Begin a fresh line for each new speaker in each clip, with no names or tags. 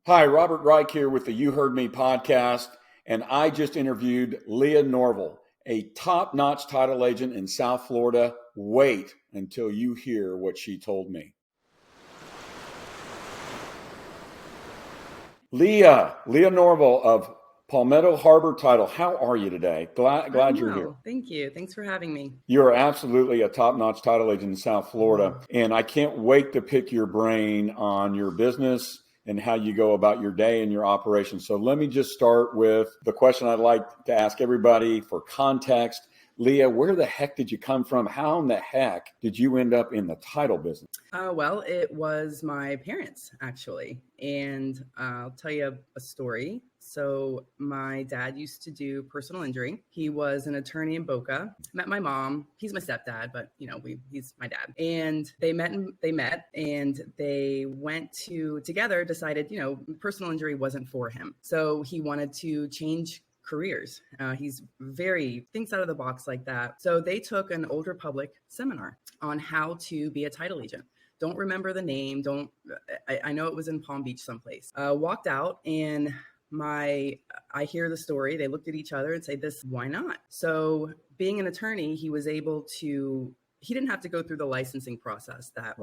Hi, Robert Reich here with the UHeardMe Podcast, and I just interviewed Leah Norville, a top-notch title agent in South Florida. Wait until you hear what she told me. Leah Norville of Palmetto Harbor Title. How are you today? Glad you're here.
Thank you. Thanks for having me.
You're absolutely a top-notch title agent in South Florida, and I can't wait to pick your brain on your business and how you go about your day and your operations. So let me just start with the question I'd like to ask everybody for context. Leah, where the heck did you come from? How in the heck did you end up in the title business?
Well, it was my parents, actually. And I'll tell you a story. So my dad used to do personal injury. He was an attorney in Boca. Met my mom. He's my stepdad, but he's my dad. And they met and they went together, decided, personal injury wasn't for him. So he wanted to change careers. He's very thinks out of the box like that. So they took an Old Republic seminar on how to be a title agent. Don't remember the name. I know it was in Palm Beach someplace. Walked out and I hear the story. They looked at each other and say, why not? So being an attorney, he didn't have to go through the licensing process that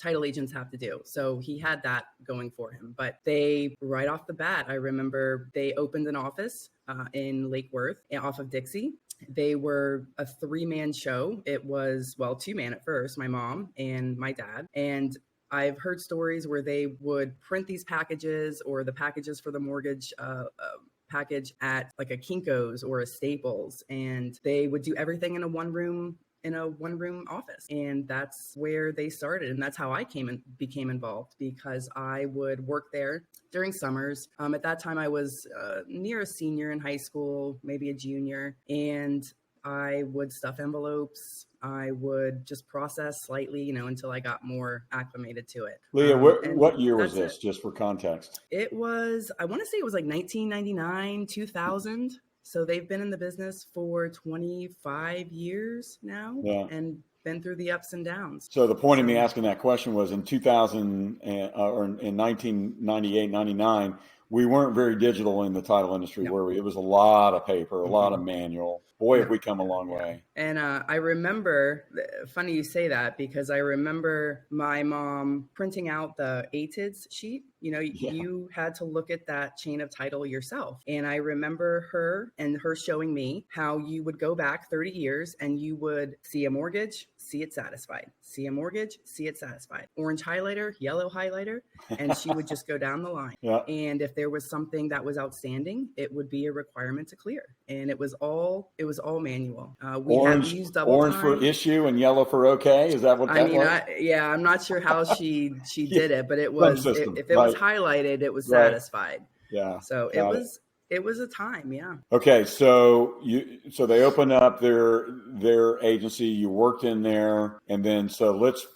title agents have to do. So he had that going for him. But they, right off the bat, I remember they opened an office in Lake Worth off of Dixie. They were a 3-man show. It was, 2-man at first, my mom and my dad. And I've heard stories where they would print these packages or the packages for the mortgage package at like a Kinko's or a Staples. And they would do everything in a one-room office. And that's where they started. And that's how I became involved, because I would work there during summers. At that time, I was near a senior in high school, maybe a junior. And I would stuff envelopes. I would just process slightly, until I got more acclimated to it.
Leah, what year was this, just for context?
It was, I want to say it was like 1999, 2000. So they've been in the business for 25 years now and been through the ups and downs.
So the point of me asking that question was in 2000 or in 1998, 99, we weren't very digital in the title industry, were we? It was a lot of paper, a lot of manual. Boy, have we come a long way.
And I remember, funny you say that, because I remember my mom printing out the ATIDS sheet. You had to look at that chain of title yourself. And I remember her showing me how you would go back 30 years and you would see a mortgage, see it satisfied. See a mortgage, see it satisfied. Orange highlighter, yellow highlighter. And she would just go down the line. And if there was something that was outstanding, it would be a requirement to clear. And it was all manual.
Orange for issue and yellow for okay. Is that what that was?
I'm not sure how she did it, but it was if it was highlighted, it was satisfied.
Yeah.
So it was a time. Yeah.
Okay. So they opened up their agency. You worked in there, and then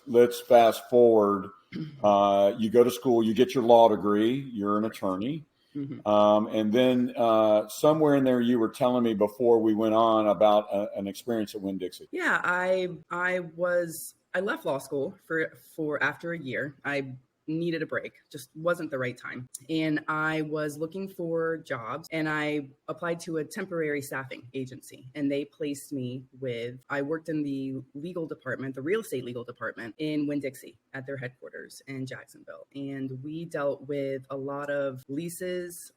let's fast forward. You go to school. You get your law degree. You're an attorney. Mm-hmm. And then somewhere in there, you were telling me before we went on about an experience at Winn-Dixie.
Yeah, I left law school for after a year. I needed a break, just wasn't the right time. And I was looking for jobs, and I applied to a temporary staffing agency, and they placed me I worked in the legal department, the real estate legal department in Winn-Dixie at their headquarters in Jacksonville. And we dealt with a lot of leases.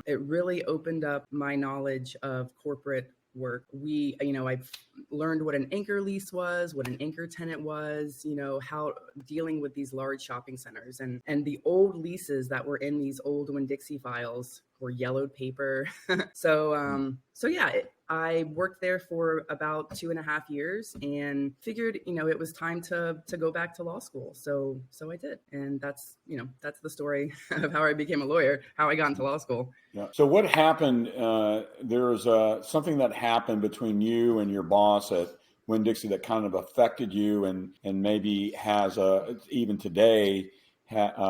It really opened up my knowledge of corporate work. I've learned what an anchor lease was, what an anchor tenant was, how dealing with these large shopping centers and the old leases that were in these old Winn-Dixie files were yellowed paper. I worked there for about 2.5 years and figured, it was time to go back to law school. So I did. And that's the story of how I became a lawyer, how I got into law school.
Yeah. So what happened? There was something that happened between you and your boss at Winn-Dixie that kind of affected you and maybe has even today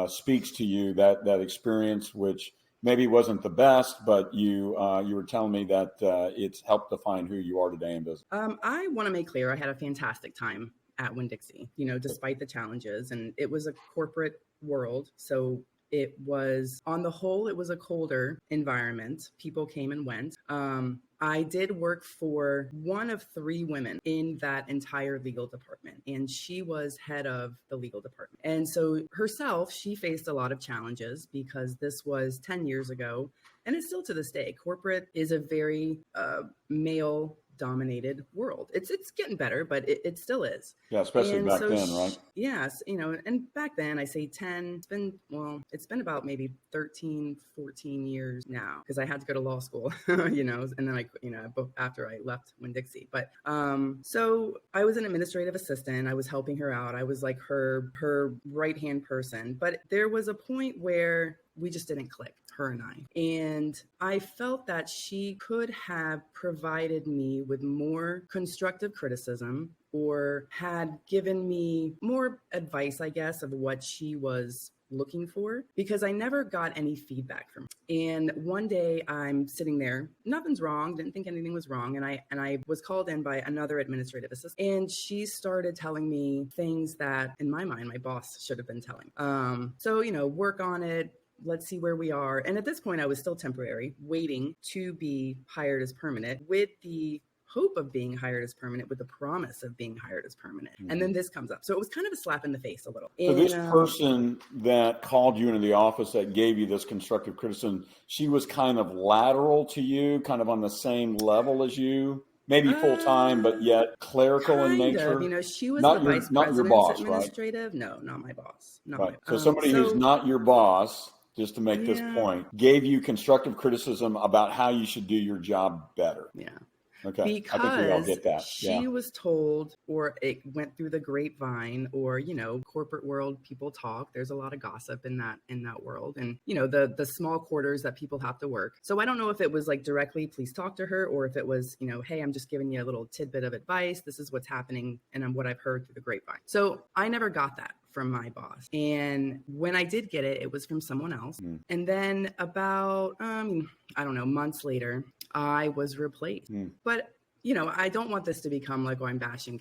speaks to you, that experience, which maybe wasn't the best, but you were telling me that it's helped define who you are today in business.
I want to make clear I had a fantastic time at Winn-Dixie, despite the challenges, and it was a corporate world. So It was, on the whole, it was a colder environment. People came and went. I did work for one of 3 women in that entire legal department, and she was head of the legal department. And so herself, she faced a lot of challenges because this was 10 years ago, and it's still to this day. Corporate is a very male dominated world. It's getting better, but it still is.
Yeah, especially
And
back
so
then, right?
yes, and back then I say 10, it's been about maybe 13, 14 years now, because I had to go to law school, and then after I left Winn-Dixie. But so I was an administrative assistant. I was helping her out. I was like her right-hand person. But there was a point where we just didn't click, her and I. And I felt that she could have provided me with more constructive criticism, or had given me more advice, I guess, of what she was looking for, because I never got any feedback from her. And one day I'm sitting there, nothing's wrong, didn't think anything was wrong. And I was called in by another administrative assistant, and she started telling me things that in my mind, my boss should have been telling. So, work on it. Let's see where we are. And at this point, I was still temporary, waiting to be hired as permanent, with the hope of being hired as permanent, with the promise of being hired as permanent. Mm-hmm. And then this comes up. So it was kind of a slap in the face a little.
So this person that called you into the office that gave you this constructive criticism, she was kind of lateral to you, kind of on the same level as you? Maybe full-time, but yet clerical in nature.
She was the vice president's
boss,
administrative.
Right?
No, not my boss.
Right. So somebody who's not your boss, just to make this point, gave you constructive criticism about how you should do your job better.
Yeah.
Okay.
Because
I think we all get that.
She was told, or it went through the grapevine, or, corporate world, people talk. There's a lot of gossip in that world. And, the small quarters that people have to work. So I don't know if it was like directly, please talk to her, or if it was, hey, I'm just giving you a little tidbit of advice. This is what's happening and what I've heard through the grapevine. So I never got that from my boss. And when I did get it, it was from someone else. And then about, months later, I was replaced. But, I don't want this to become like, I'm bashing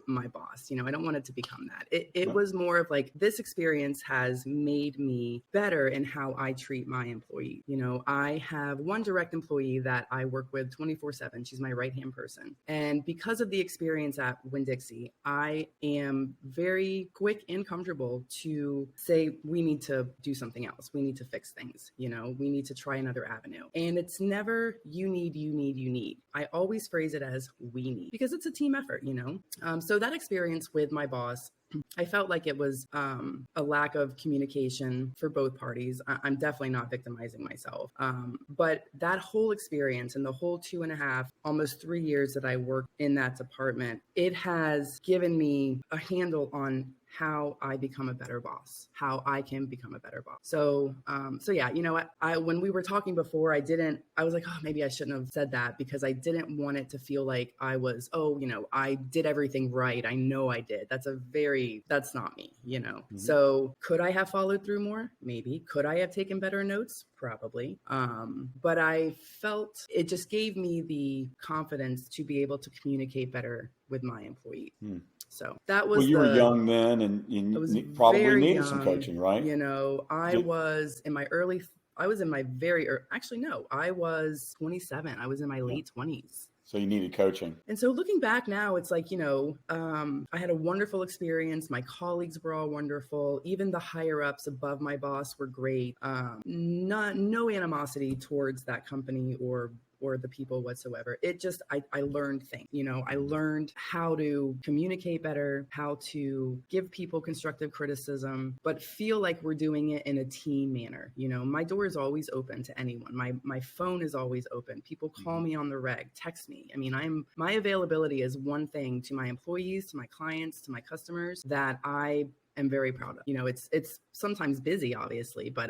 my boss. I don't want it to become that. It was more of like, this experience has made me better in how I treat my employee. I have one direct employee that I work with 24/7. She's my right-hand person. And because of the experience at Winn-Dixie, I am very quick and comfortable to say, we need to do something else. We need to fix things. We need to try another avenue. And it's never you need. I always phrase it as we need, because it's a team effort, So that experience with my boss, I felt like it was a lack of communication for both parties. I'm definitely not victimizing myself. But that whole experience and the whole 2.5, almost 3 years that I worked in that department, it has given me a handle on how I become a better boss, how I can become a better boss. So yeah, when we were talking before, I was like, oh, maybe I shouldn't have said that, because I didn't want it to feel like I was, I did everything right. I know I did. That's not me, Mm-hmm. So could I have followed through more? Maybe. Could I have taken better notes? Probably. But I felt it just gave me the confidence to be able to communicate better with my employees. So that was.
Well, you were young then, and you probably needed some coaching, right?
I was in my I was 27. I was in my late 20s.
So you needed coaching.
And so looking back now, it's like, I had a wonderful experience. My colleagues were all wonderful. Even the higher ups above my boss were great. No animosity towards that company or the people whatsoever. It just, I learned things, I learned how to communicate better, how to give people constructive criticism, but feel like we're doing it in a team manner. My door is always open to anyone. My phone is always open. People call me on the reg, text me. My availability is one thing to my employees, to my clients, to my customers that I am very proud of. It's sometimes busy, obviously, but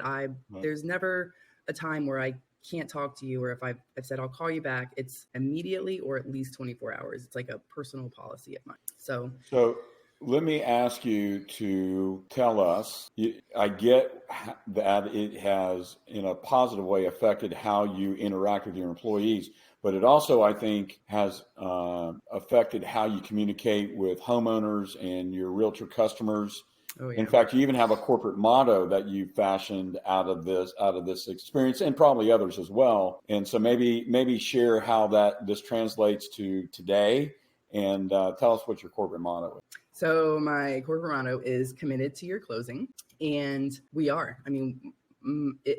there's never a time where I can't talk to you, or if I've said I'll call you back, it's immediately or at least 24 hours. It's like a personal policy of mine. So
let me ask you to tell us, I get that it has in a positive way affected how you interact with your employees, but it also, I think, has affected how you communicate with homeowners and your realtor customers.
Oh
In
yeah.
fact, you even have a corporate motto that you fashioned out of this experience, and probably others as well. And so maybe share how this translates to today, and tell us what your corporate motto is.
So my corporate motto is committed to your closing. And we are. I mean,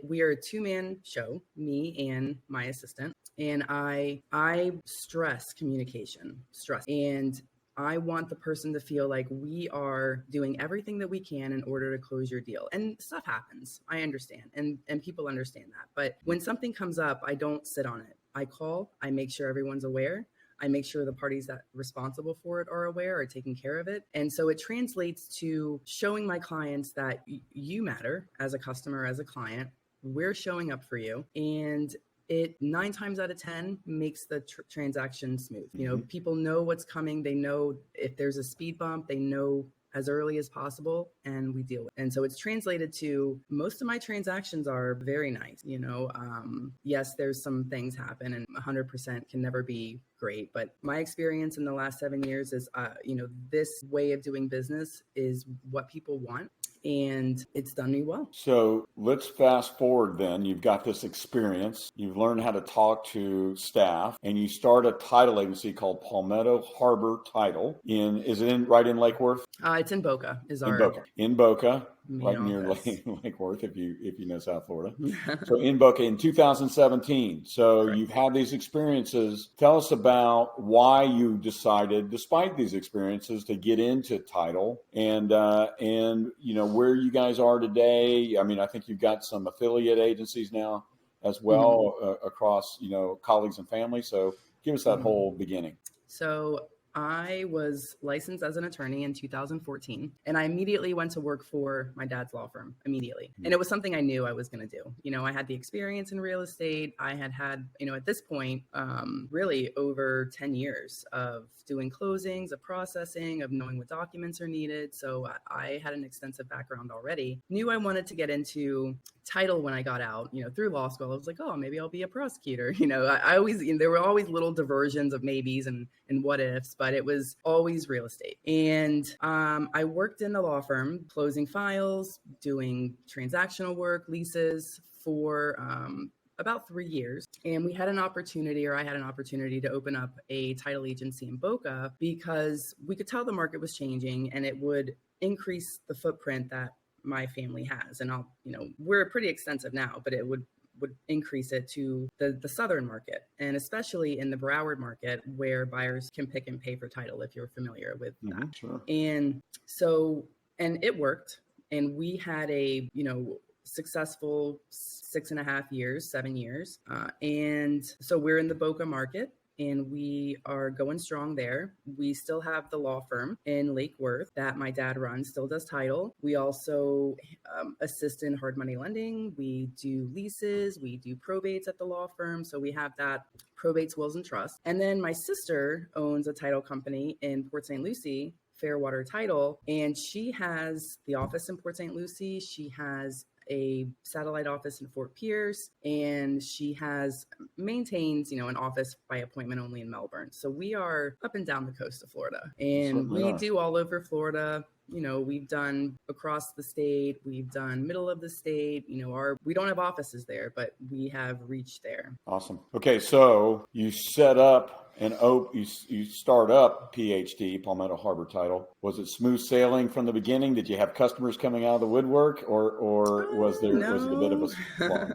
we are a two-man show, me and my assistant. And I stress communication, and I want the person to feel like we are doing everything that we can in order to close your deal. And stuff happens. I understand. And people understand that. But when something comes up, I don't sit on it. I call, I make sure everyone's aware. I make sure the parties that are responsible for it are aware, are taking care of it. And so it translates to showing my clients that you matter as a customer, as a client. We're showing up for you. And it 9 times out of 10 makes the transaction smooth. You know, people know what's coming. They know if there's a speed bump, they know as early as possible, and we deal with it. And so it's translated to most of my transactions are very nice. You know, yes, there's some things happen, and 100% can never be great. But my experience in the last 7 years is, this way of doing business is what people want. And it's done me well.
So let's fast forward then. You've got this experience. You've learned how to talk to staff, and you start a title agency called Palmetto Harbor Title. Is it right in Lake Worth?
It's in Boca.
In Boca, right near Lake Worth, if you know South Florida. So in Boca in 2017. So Correct. You've had these experiences. Tell us about why you decided, despite these experiences, to get into title, and where you guys are today. I mean, I think you've got some affiliate agencies now as well, across colleagues and family. So give us that whole beginning.
So I was licensed as an attorney in 2014, and I immediately went to work for my dad's law firm immediately. And it was something I knew I was going to do. You know, I had the experience in real estate. I had, at this point, really over 10 years of doing closings, of processing, of knowing what documents are needed. So I had an extensive background already. Knew I wanted to get into title when I got out, through law school. I was like, oh, maybe I'll be a prosecutor. I always, there were always little diversions of maybes and what ifs, but it was always real estate. And I worked in the law firm, closing files, doing transactional work, leases for about 3 years. And I had an opportunity to open up a title agency in Boca because we could tell the market was changing and it would increase the footprint that my family has. And we're pretty extensive now, but it would increase it to the southern market, and especially in the Broward market where buyers can pick and pay for title, if you're familiar with that.
Sure.
And so, and it worked. And we had a, successful 7 years. And so we're in the Boca market, and we are going strong there. We still have the law firm in Lake Worth that my dad runs, still does title. We also assist in hard money lending. We do leases. We do probates at the law firm. So we have that, probates, wills, and trusts. And then my sister owns a title company in Port St. Lucie, Fairwater Title, and she has the office in Port St. Lucie. She has a satellite office in Fort Pierce, and she maintains, an office by appointment only in Melbourne. So we are up and down the coast of Florida, and we do all over Florida. We've done across the state, we've done middle of the state. We don't have offices there, but we have reached there.
Awesome. Okay, so you set up you start up PHT, Palmetto Harbor Title. Was it smooth sailing from the beginning? Did you have customers coming out of the woodwork, or was it a bit of a slog?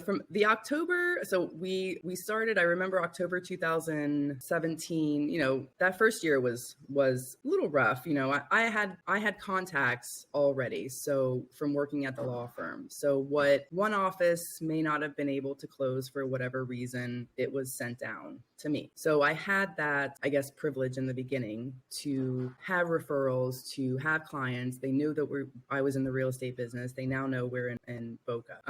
From the October, so we started, I remember October 2017, that first year was a little rough. I had contacts already, so from working at the law firm. So what one office may not have been able to close for whatever reason, it was sent down to me. So I had that, I guess, privilege in the beginning to have referrals, to have clients. They knew that I was in the real estate business. They now know we're in Boca.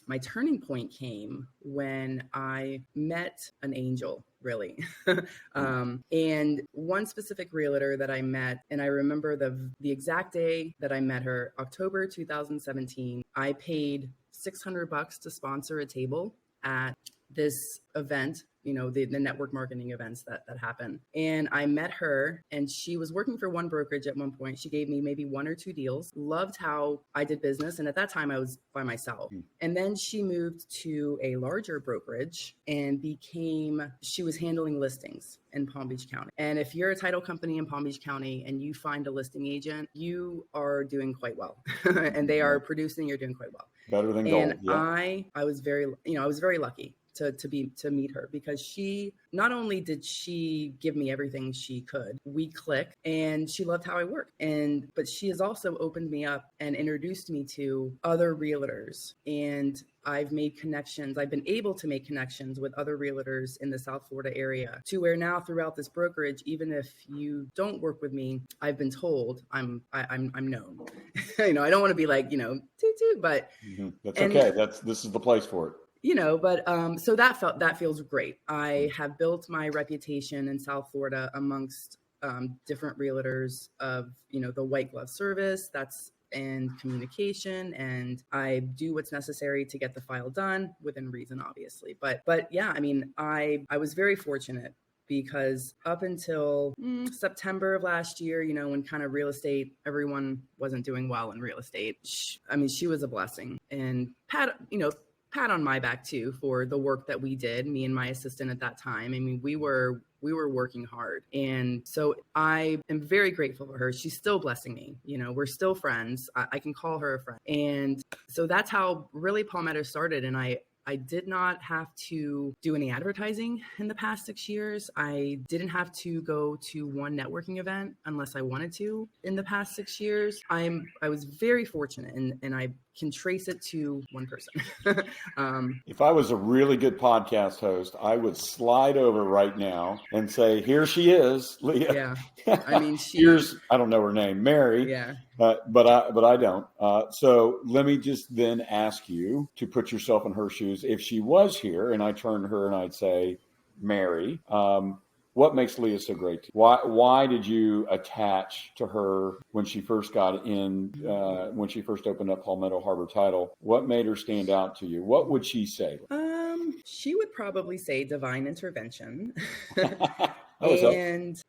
My turning point came when I met an angel, really. And one specific realtor that I met, and I remember the exact day that I met her, October 2017, I paid $600 to sponsor a table at this event, the network marketing events that happen. And I met her, and she was working for one brokerage at one point. She gave me maybe 1 or 2 deals, loved how I did business. And at that time I was by myself. And then she moved to a larger brokerage and she was handling listings in Palm Beach County. And if you're a title company in Palm Beach County and you find a listing agent, you are doing quite well. And they are producing, you're doing quite well.
Better than gold.
And yeah. I was very lucky to meet her, because she, not only did she give me everything she could, we clicked, and she loved how I worked. But she has also opened me up and introduced me to other realtors. And I've made connections. I've been able to make connections with other realtors in the South Florida area, to where now throughout this brokerage, even if you don't work with me, I've been told I'm known. I don't want to be like, toot toot, but
that's okay. This is the place for it.
But so that feels great. I have built my reputation in South Florida amongst different realtors of, the white glove service and communication, and I do what's necessary to get the file done within reason, obviously. But yeah, I was very fortunate, because up until September of last year, when kind of real estate, everyone wasn't doing well in real estate. She was a blessing, and pat on my back too for the work that we did, me and my assistant at that time. We were working hard. And so I am very grateful for her. She's still blessing me. We're still friends. I can call her a friend. And so that's how really Palmetto started. And I did not have to do any advertising in the past 6 years. I didn't have to go to one networking event unless I wanted to in the past 6 years. I was very fortunate, and I can trace it to one person.
If I was a really good podcast host, I would slide over right now and say, here she is, Leah.
Yeah.
I don't know her name, Mary.
Yeah.
But I don't. So let me just then ask you to put yourself in her shoes. If she was here and I turned to her and I'd say, Mary, what makes Leah so great to you? Why did you attach to her when she first got in, when she first opened up Palmetto Harbor Title? What made her stand out to you? What would she say?
She would probably say divine intervention. Because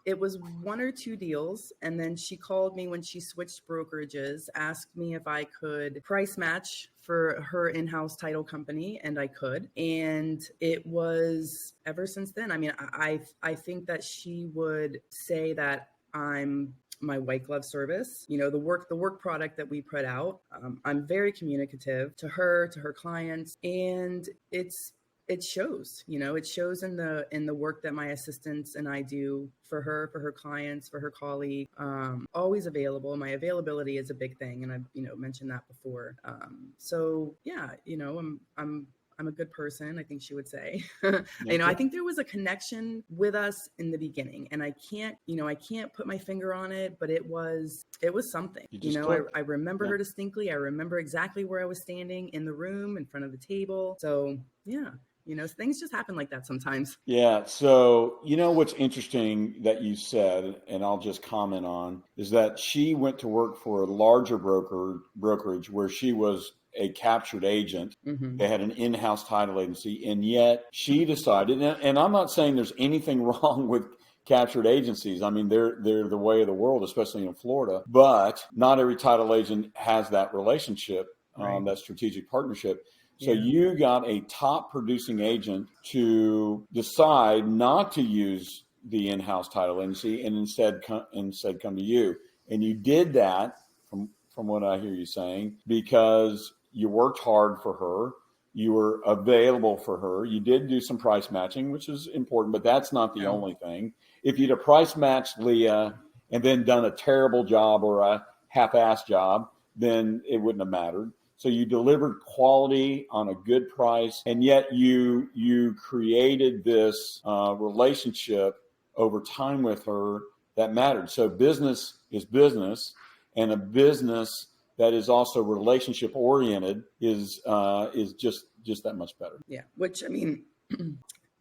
it was 1 or 2 deals, and then she called me when she switched brokerages, asked me if I could price match for her in-house title company, and I could. And it was ever since then. I think that she would say that I'm my white glove service, the work product that we put out. I'm very communicative to her clients, and it shows, it shows in the work that my assistants and I do for her clients, for her colleague. Always available. My availability is a big thing, and I've mentioned that before. So yeah, I'm a good person, I think she would say. I think there was a connection with us in the beginning, and I can't put my finger on it, but it was something. I remember her distinctly. I remember exactly where I was standing in the room in front of the table. So yeah. Things just happen like that sometimes.
Yeah. So, what's interesting that you said, and I'll just comment on, is that she went to work for a larger brokerage where she was a captured agent. Mm-hmm. They had an in-house title agency, and yet she decided, and I'm not saying there's anything wrong with captured agencies. They're the way of the world, especially in Florida, but not every title agent has that relationship, right. That strategic partnership. So you got a top producing agent to decide not to use the in-house title agency and instead come to you. And you did that, from what I hear you saying, because you worked hard for her. You were available for her. You did do some price matching, which is important, but that's not the only thing. If you'd have price matched Leah and then done a terrible job or a half-assed job, then it wouldn't have mattered. So you delivered quality on a good price, and yet you created this relationship over time with her that mattered. So business is business, and a business that is also relationship oriented is just that much better.
Yeah, which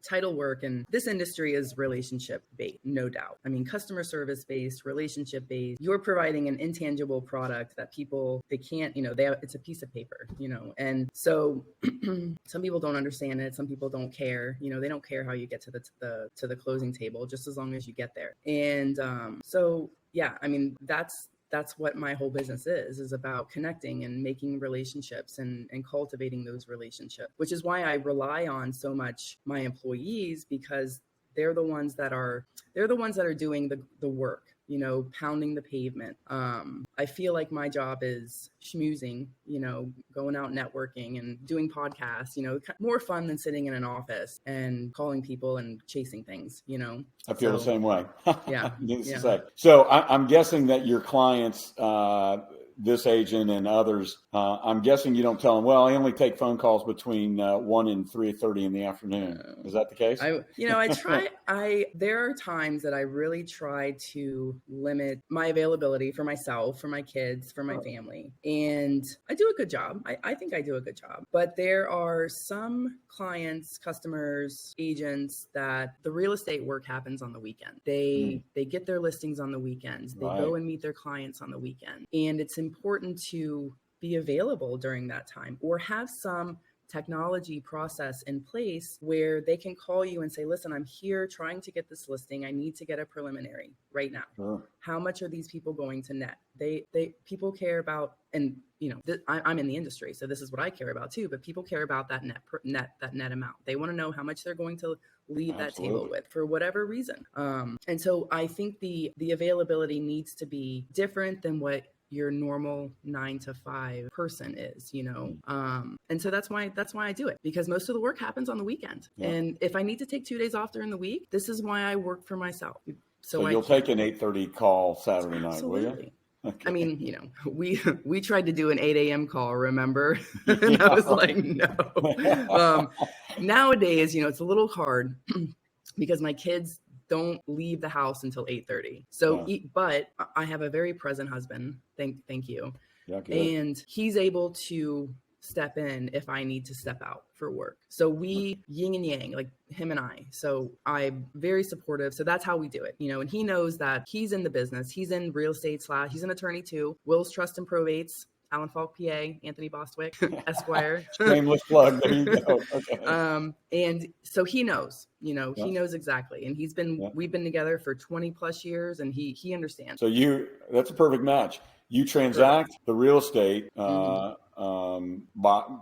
title work, and this industry is relationship based, no doubt. I mean, customer service based, relationship based. You're providing an intangible product that people, they can't, it's a piece of paper, and so some people don't understand it. Some people don't care. They don't care how you get to the closing table, just as long as you get there. And so yeah, I mean, that's what my whole business is about connecting and making relationships and cultivating those relationships, which is why I rely on so much my employees, because they're the ones that are doing the work, pounding the pavement. I feel like my job is schmoozing, going out networking and doing podcasts, more fun than sitting in an office and calling people and chasing things,
I feel the same way.
Yeah.
Needless to say. So I'm guessing that your clients, this agent and others, I'm guessing you don't tell them, well, I only take phone calls between 1 and 3:30 in the afternoon. Is that the case? There are times that I really try to limit my availability for myself, for my kids, for my family. And I do a good job. I think I do a good job. But there are some clients, customers, agents that the real estate work happens on the weekend. They get their listings on the weekends. They go and meet their clients on the weekend. And it's important to be available during that time, or have some technology process in place where they can call you and say, listen, I'm here trying to get this listing. I need to get a preliminary right now. Sure. How much are these people going to net? People care about, and I'm in the industry, so this is what I care about too, but people care about that net amount. They want to know how much they're going to leave that table with for whatever reason. And so I think the availability needs to be different than what your normal 9 to 5 person is, and so that's why I do it, because most of the work happens on the weekend. Yeah. And if I need to take 2 days off during the week, this is why I work for myself. So you'll take an 8:30 call Saturday night, will you? Okay.
I mean, we tried to do an 8 a.m. call, remember? And I was like, no. Nowadays, it's a little hard because my kids don't leave the house until 8:30. So, but I have a very present husband. Thank you. Yeah, and he's able to step in if I need to step out for work. So we yin and yang, like him and I. So I'm very supportive. So that's how we do it, and he knows that he's in the business. He's in real estate / he's an attorney too. Wills Trust and Probates, Alan Falk, PA, Anthony Bostwick, Esquire.
Shameless plug. There you go. Okay.
And so he knows, he knows exactly. And we've been together for 20 plus years, and he understands.
So that's a perfect match. You transact the real estate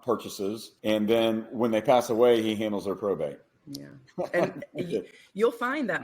purchases, and then when they pass away, he handles their probate.
Yeah. And you'll find that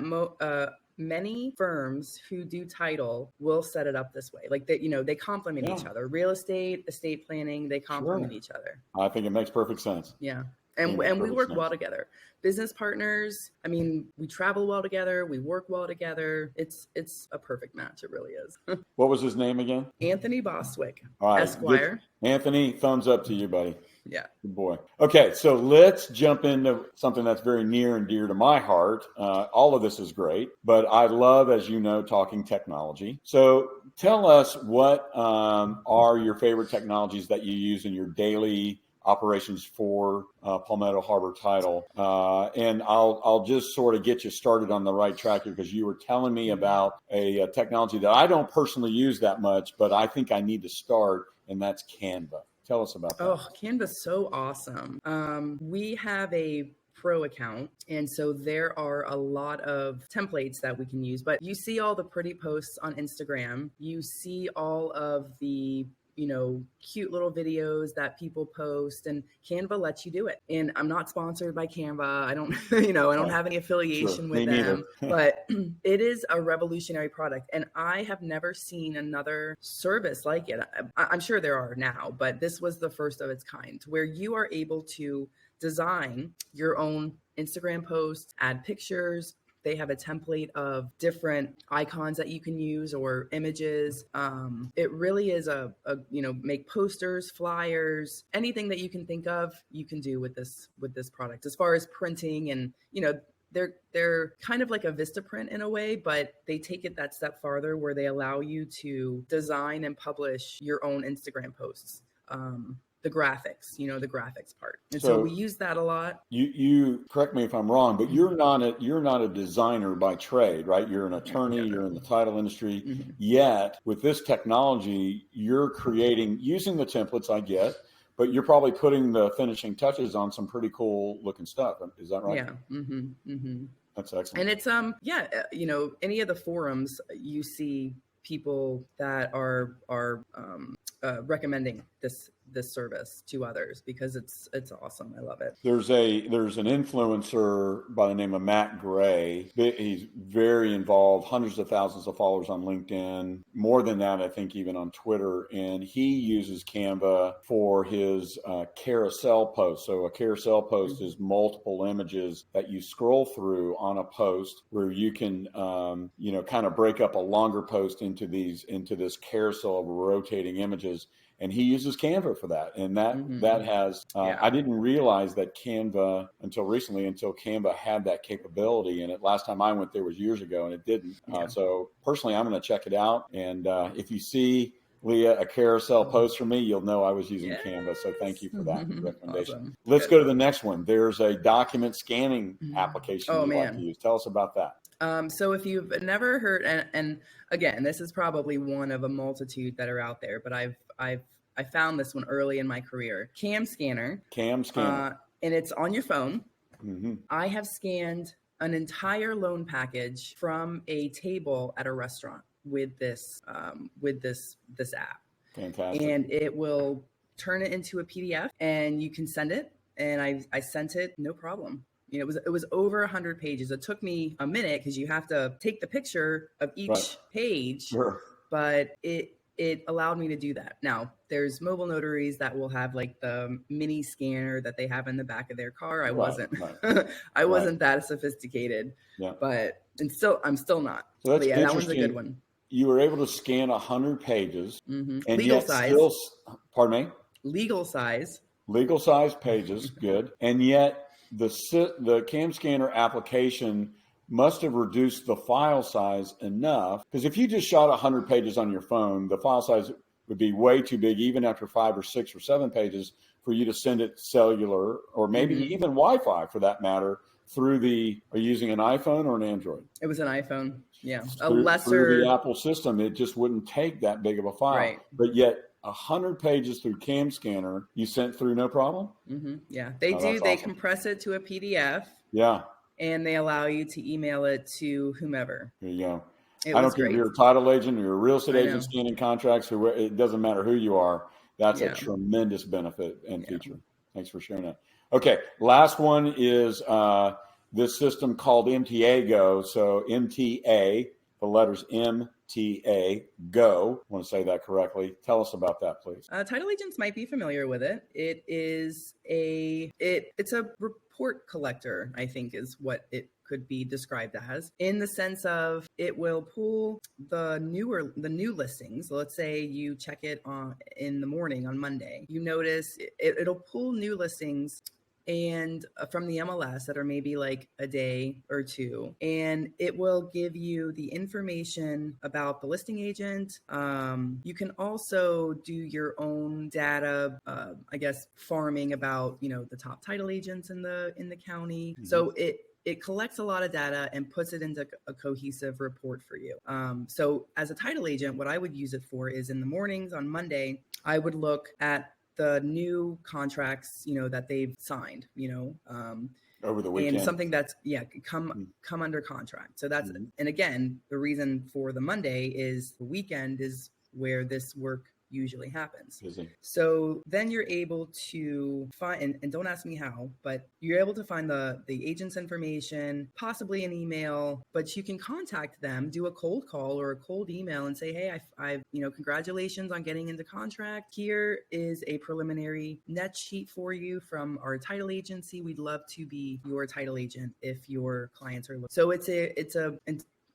many firms who do title will set it up this way. Like they complement each other. Real estate, estate planning, they complement each other.
I think it makes perfect sense.
Yeah. And we work well together. Business partners. I mean, we travel well together. We work well together. It's a perfect match. It really is.
What was his name again?
Anthony Bostwick,
all right.
Esquire.
Anthony, thumbs up to you, buddy.
Yeah.
Good boy. Okay, so let's jump into something that's very near and dear to my heart. All of this is great, but I love, as you know, talking technology. So tell us what are your favorite technologies that you use in your daily operations for Palmetto Harbor Title. And I'll just sort of get you started on the right track here, because you were telling me about a technology that I don't personally use that much, but I think I need to start, and that's Canva. Tell us about that.
Oh, Canva's so awesome. We have a pro account, and so there are a lot of templates that we can use, but you see all the pretty posts on Instagram. You see all of the cute little videos that people post, and Canva lets you do it. And I'm not sponsored by Canva. I don't, I don't have any affiliation with them, but it is a revolutionary product. And I have never seen another service like it. I'm sure there are now, but this was the first of its kind, where you are able to design your own Instagram posts, add pictures. They have a template of different icons that you can use, or images. It really is make posters, flyers, anything that you can think of, you can do with this product. As far as printing, and they're kind of like a Vistaprint in a way, but they take it that step farther, where they allow you to design and publish your own Instagram posts. the graphics, the graphics part. And
So
so we use that a lot.
You correct me if I'm wrong, but you're not a designer by trade, right? You're an attorney, you're in the title industry.
Mm-hmm.
Yet with this technology, you're creating using the templates, I get, but you're probably putting the finishing touches on some pretty cool looking stuff. Is that right?
Yeah. Mm-hmm. Mm-hmm.
That's excellent.
And it's any of the forums you see people that are recommending this service to others because it's awesome. I love it.
There's an influencer by the name of Matt Gray. He's very involved, hundreds of thousands of followers on LinkedIn, more than that, I think, even on Twitter. And he uses Canva for his carousel post. So a carousel post is multiple images that you scroll through on a post where you can, kind of break up a longer post into this carousel of rotating images. And he uses Canva for that. And that has, I didn't realize that Canva until recently, until Canva had that capability. And last time I went there was years ago and it didn't. So personally, I'm going to check it out. And if you see, Leah, a carousel post from me, you'll know I was using Canva. So thank you for that recommendation.
Awesome.
Let's go to the next one. There's a document scanning application you like to use. Tell us about that.
So if you've never heard, and again, this is probably one of a multitude that are out there, but I found this one early in my career. Cam Scanner. And it's on your phone. Mm-hmm. I have scanned an entire loan package from a table at a restaurant with this app.
Fantastic.
And it will turn it into a PDF and you can send it. And I sent it, no problem. It was over 100 pages. It took me a minute because you have to take the picture of each page, but it allowed me to do that. Now, there's mobile notaries that will have like the mini scanner that they have in the back of their car. I wasn't that sophisticated, but I'm still not.
So that's
that one's a good one.
You were able to scan 100 pages and
legal size.
Pardon me?
Legal size
pages. Good. And yet the Cam Scanner application must have reduced the file size enough, because if you just shot 100 pages on your phone, the file size would be way too big, even after 5 or 6 or 7 pages, for you to send it cellular or maybe even Wi-Fi for that matter through are you using an iPhone or an Android?
It was an iPhone. Yeah.
Through the Apple system, it just wouldn't take that big of a file.
Right.
But yet 100 pages through Cam Scanner, you sent through no problem?
Mm-hmm. Yeah, they do. They compress it to a PDF.
Yeah.
And they allow you to email it to whomever.
There you go. I don't care if you're a title agent or you're a real estate agent scanning contracts, or it doesn't matter who you are. That's a tremendous benefit and feature. Thanks for sharing that. Okay, last one is this system called MTA Go. So MTA, the letters MTA Go. I want to say that correctly. Tell us about that, please.
Title agents might be familiar with it. It's a report collector, I think is what it could be described as, in the sense of it will pull the new listings. Let's say you check it in the morning on Monday. You notice it'll pull new listings and from the MLS that are maybe like a day or two, and it will give you the information about the listing agent. You can also do your own data, farming about the top title agents in the county. Mm-hmm. So it collects a lot of data and puts it into a cohesive report for you. So as a title agent, what I would use it for is in the mornings on Monday, I would look at the new contracts, that they've signed,
over the weekend,
and something that's come under contract. So that's and again, the reason for the Monday is the weekend is where this work usually happens.
Busy.
So then you're able to find, and don't ask me how, but you're able to find the agent's information, possibly an email, but you can contact them, do a cold call or a cold email and say, hey, I've congratulations on getting into contract. Here is a preliminary net sheet for you from our title agency. We'd love to be your title agent if your clients are looking. So it's a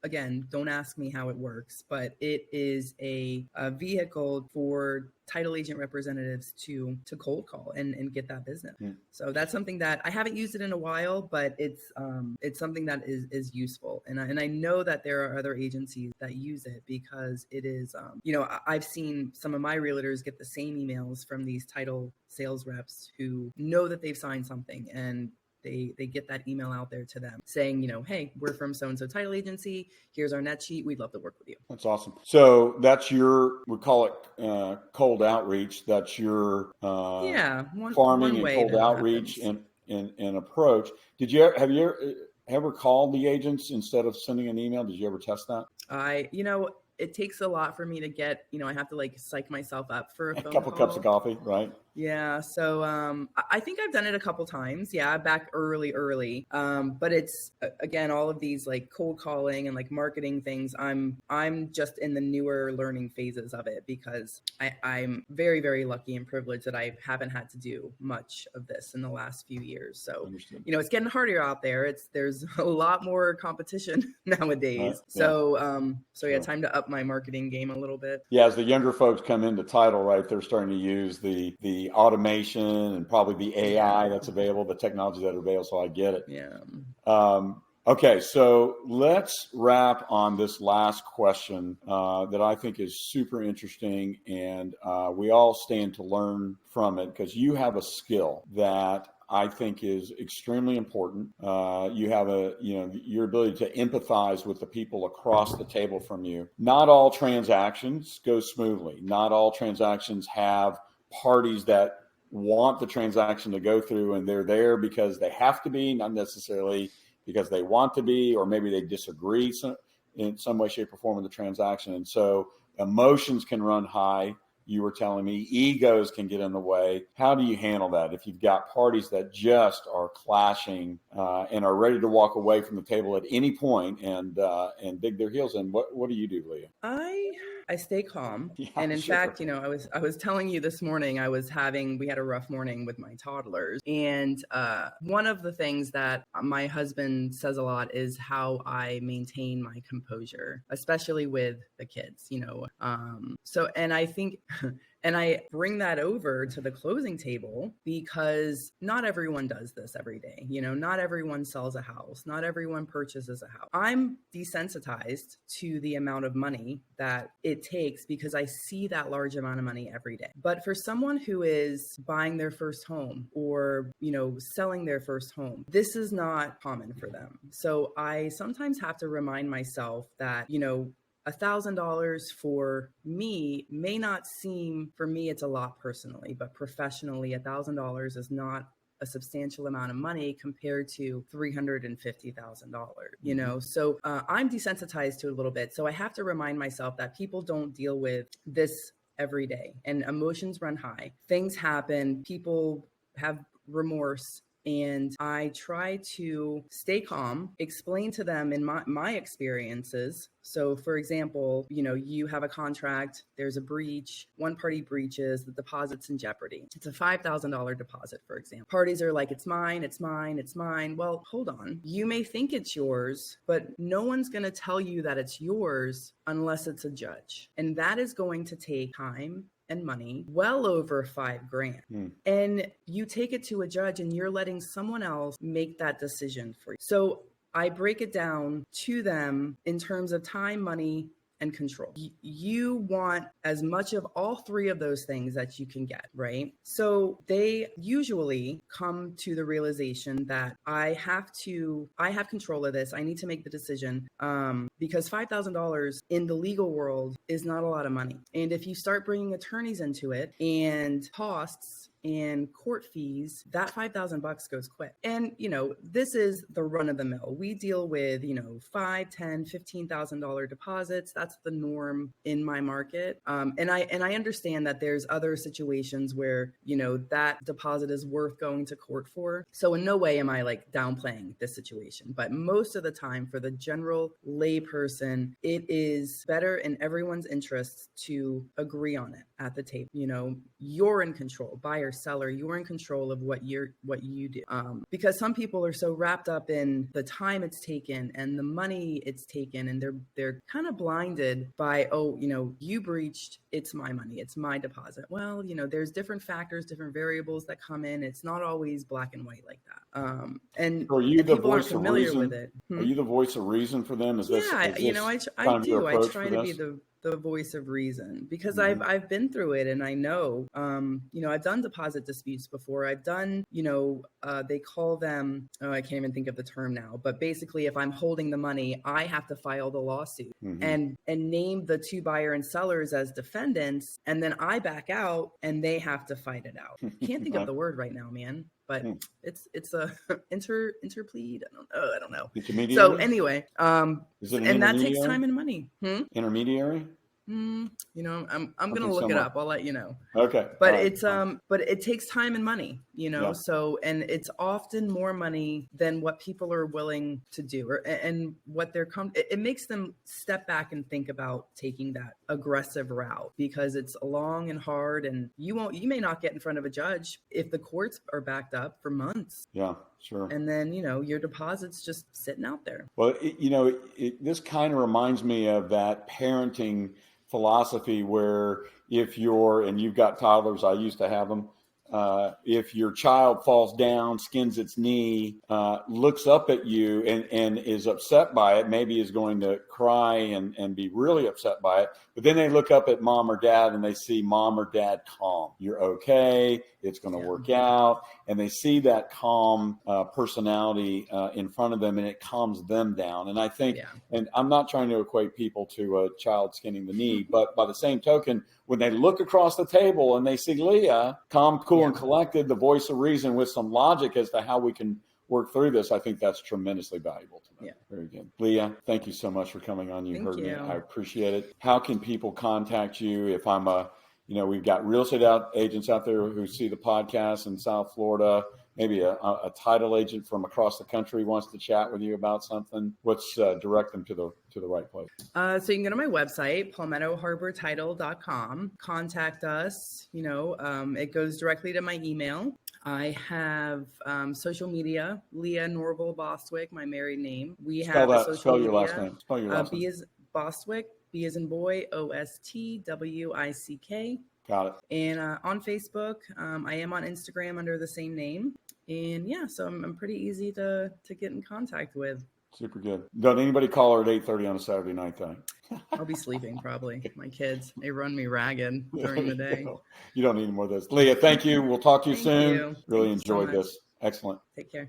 again, don't ask me how it works, but it is a vehicle for title agent representatives to cold call and get that business. So that's something that I haven't used it in a while, but it's something that is useful. And I know that there are other agencies that use it because it is, I've seen some of my realtors get the same emails from these title sales reps who know that they've signed something, and they get that email out there to them saying, hey, we're from so-and-so title agency. Here's our net sheet. We'd love to work with you.
That's awesome. So that's we call it cold outreach. That's your farming and cold outreach and approach. Have you ever called the agents instead of sending an email? Did you ever test that?
It takes a lot for me to get, I have to like psych myself up for a
couple cups of coffee, right?
Yeah. So I think I've done it a couple times. Yeah. Back early. But it's, again, all of these like cold calling and like marketing things. I'm just in the newer learning phases of it because I'm very, very lucky and privileged that I haven't had to do much of this in the last few years. So,
Understood.
It's getting harder out there. There's a lot more competition nowadays.
Right.
Time to up my marketing game a little bit.
Yeah. As the younger folks come into title, right, they're starting to use the automation and probably the AI that's available, the technology that are available. So I get it.
Yeah.
Okay. So let's wrap on this last question that I think is super interesting. And we all stand to learn from it because you have a skill that I think is extremely important. You have your ability to empathize with the people across the table from you. Not all transactions go smoothly. Not all transactions have parties that want the transaction to go through, and they're there because they have to be, not necessarily because they want to be, or maybe they disagree in some way, shape, or form with the transaction. And so emotions can run high. You were telling me egos can get in the way. How do you handle that if you've got parties that just are clashing and are ready to walk away from the table at any point and dig their heels in? What do you do, Leah?
I stay calm. And in fact, I was telling you this morning, we had a rough morning with my toddlers. And one of the things that my husband says a lot is how I maintain my composure, especially with the kids, and I think, and I bring that over to the closing table because not everyone does this every day. Not everyone sells a house. Not everyone purchases a house. I'm desensitized to the amount of money that it takes because I see that large amount of money every day. But for someone who is buying their first home or, selling their first home, this is not common for them. So I sometimes have to remind myself that, $1,000 for me may not seem, for me, it's a lot personally, but professionally, $1,000 is not a substantial amount of money compared to $350,000, So I'm desensitized to it a little bit. So I have to remind myself that people don't deal with this every day, and emotions run high. Things happen. People have remorse. And I try to stay calm, explain to them in my experiences. So for example, you have a contract, there's a breach, one party breaches, the deposit's in jeopardy. It's a $5,000 deposit, for example. Parties are like, it's mine, it's mine, it's mine. Well, hold on. You may think it's yours, but no one's going to tell you that it's yours unless it's a judge. And that is going to take time and money, well over $5,000. And you take it to a judge and you're letting someone else make that decision for you. So I break it down to them in terms of time, money, and control. You want as much of all three of those things that you can get, right? So they usually come to the realization that I have control of this. I need to make the decision because $5,000 in the legal world is not a lot of money. And if you start bringing attorneys into it and costs and court fees, that $5,000 goes quick. And, this is the run of the mill. We deal with, $5,000, $10,000, $15,000 deposits. That's the norm in my market. And I understand that there's other situations where, that deposit is worth going to court for. So in no way am I like downplaying this situation, but most of the time for the general lay person, it is better in everyone's interest to agree on it. at the table. You know, you're in control, buyer, seller, you're in control of what you do. Because some people are so wrapped up in the time it's taken and the money it's taken, and they're kind of blinded by, oh, you know, you breached, it's my money, it's my deposit. Well, you know, there's different factors, different variables that come in. It's not always black and white like that. And
are you the
people aren't
voice of
familiar
reason?
with it.
Are you the voice of reason for them? Is this,
You know, I
kind of your
do. I
approach
try
for
to
this?
be the voice of reason, because
Mhm.
I've been through it, and I know, you know, I've done deposit disputes before. I've done, you know, they call them, oh, I can't even think of the term now, but basically if I'm holding the money, I have to file the lawsuit and name the two buyer and sellers as defendants. And then I back out and they have to fight it out. Can't think of the word right now, man, but it's a interplead. I don't know.
Intermediary?
So anyway,
Is it an
and that takes
intermediary?
time and money.
Intermediary?
You know, I'm gonna
think
look it
somewhat.
up. I'll let you know.
Okay.
But
All right.
it's but it takes time and money, you know.
Yeah.
So, and it's often more money than what people are willing to do, and what they're it makes them step back and think about taking that aggressive route, because it's long and hard, and you may not get in front of a judge if the courts are backed up for months.
Yeah, sure.
And then, you know, your deposit's just sitting out there.
Well, you know, this kind of reminds me of that parenting philosophy where if you've got toddlers, I used to have them. If your child falls down, skins its knee, looks up at you and is upset by it, maybe is going to cry and be really upset by it. But then they look up at mom or dad and they see mom or dad calm. You're okay. It's going to work out. And they see that calm personality in front of them, and it calms them down. And I think, and I'm not trying to equate people to a child skinning the knee, but by the same token, when they look across the table and they see Leah, calm, cool, and collected, the voice of reason with some logic as to how we can work through this, I think that's tremendously valuable to them. Yeah. Very good. Leah, thank you so much for coming on. You heard me. I appreciate it. How can people contact you if I'm we've got real estate agents out there who see the podcast in South Florida, maybe a title agent from across the country wants to chat with you about something. Let's direct them to the right place. So
you can go to my website, palmettoharbortitle.com. Contact us. You know, it goes directly to my email. I have social media, Leah Norville Bostwick, my married name. We have social media.
Spell your last name.
B is Bostwick, B as in boy, OSTWICK.
Got it.
And on Facebook, I am on Instagram under the same name. And so I'm pretty easy to get in contact with.
Super good. Don't anybody call her at 8:30 on a Saturday night, though?
I'll be sleeping probably. My kids, they run me ragged during the day.
You don't need more of this. Leah, thank you. We'll talk to you soon.
You.
Really enjoyed this. Excellent.
Take care.